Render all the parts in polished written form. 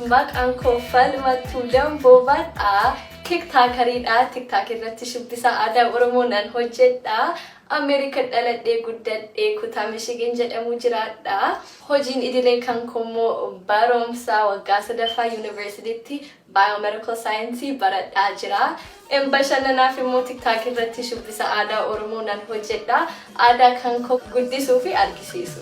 maqaan koo Falmattuu Damboobaadha. TikTokeriidha. TikTok irratti shubbisa aadaa Oromoo nan hojjedha. Ameerikaatti dhalattee guddatte kutaa Michigan jedhamu jiraadha. Hojiin idilee kan koommoo barumsa waggaa sadaffaa Universitytti Biomedical Science baradhaa jira. Bashannanaaf immoo TikTok irratti shubbisa aadaa Oromoo nan hojjedha. Aadaa kan koo guddisuu fi argisiisu.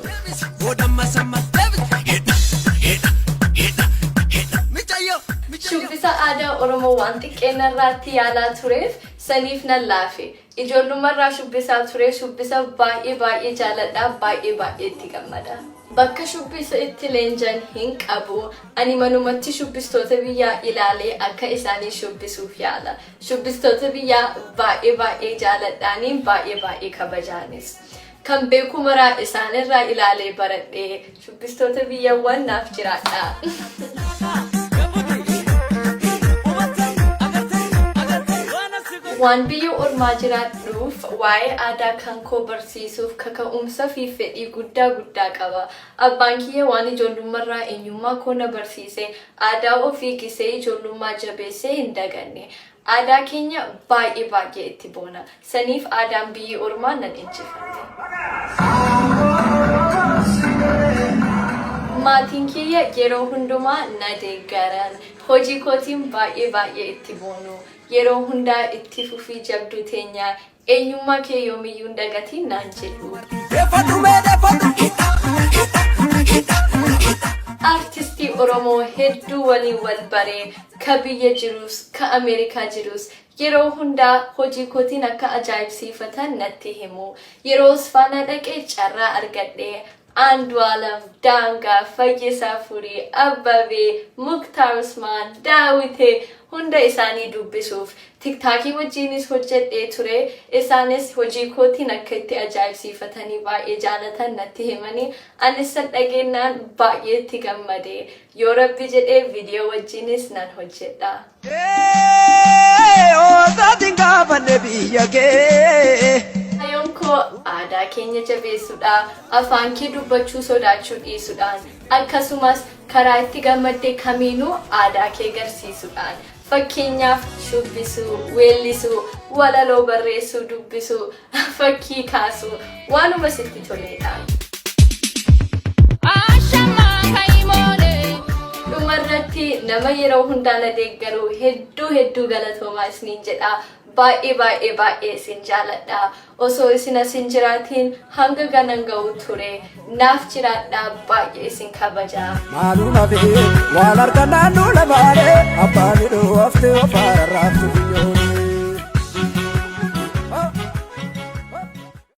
Shubbisa aadaa Oromoo waan xiqqeenarraatti yaalaa tureef saniif nan laafe. Ijoollumarraa shubbisaa ture. Shubbisa baay'ee jaaladha. Baay'ee itti gammada. Bakka shubbisa itti leenjan hin qabu. Ani manumatti shubbistoota biyyaa ilaalee akka isaanii shubbisuuf yaala. Shubbistoota biyyaa baay'ee jaaladhaaniin baay'ee kabajaanis. Kan beeku maraa isaanirraa ilaalee baradhee shubbistoota biyyawwan naaf jiraadha. Waan biyya ormaa jiraadhuuf waa'ee aadaa kan koo barsiisuuf kaka'umsa fi fedhii guddaa qaba. Abbaan kiyya waan ijoollummarraa eenyummaa koo na barsiise. Aadaa ofii gisee ijoollummaa jabeessee hin daganne. Aadaa keenya baay'ee itti boona. Saniif aadaan biyya ormaa nan injifanne. Maatiin kiyya yeroo hundumaa na deeggaran. Hojii kootiin baay'ee itti boonu. Yeroo hundaa itti fufii jabduu teenya eenyummaa kee yoomiyyuu hin dagatiin naan jedhu. Artistii Oromoo hedduu waliin wal baree ka biyya jirus ka Ameerikaa jirus yeroo hundaa hojii kootiin akka ajaa'ibsiifatan natti himu. Yeroo faana dhaqee carraa argadhee Andu'aalam, Daangaa, Fayyisaa Furii, Abbabee, Muktaar Usmaan, Daawitee hunda isaanii dubbisuuf TikTokii wajjinis hojjedhee ture. Isaanis hojii kootiin akka itti ajaa'ibsiifatanii baay'ee jaalatan natti himanii anis san dhageenyaan baay'ee itti gammade. Yoo Rabbi jedhee viidiyoo wajjinis nan hojjedha. Aadaa keenya jabeessuudha. Afaan kee dubbachuu sodaachuu dhiisuudhaan akkasumas karaa itti gammaddee kamiinuu aadaa kee agarsiisuudhaan. Fakkeenyaaf shubbisuu, weellisuu, walaloo barreessuu, dubbisuu, fakkii kaasuu waanuma sitti toledha. Dhumarratti nama yeroo hundaa na deeggaru hedduu galatoomaa isiniin jedha. Baay'ee isin jaaladha. Osoo isin asin jiraatiin hanga ganan ga'u ture. Naaf jiraadha baay'ee isin kabaja.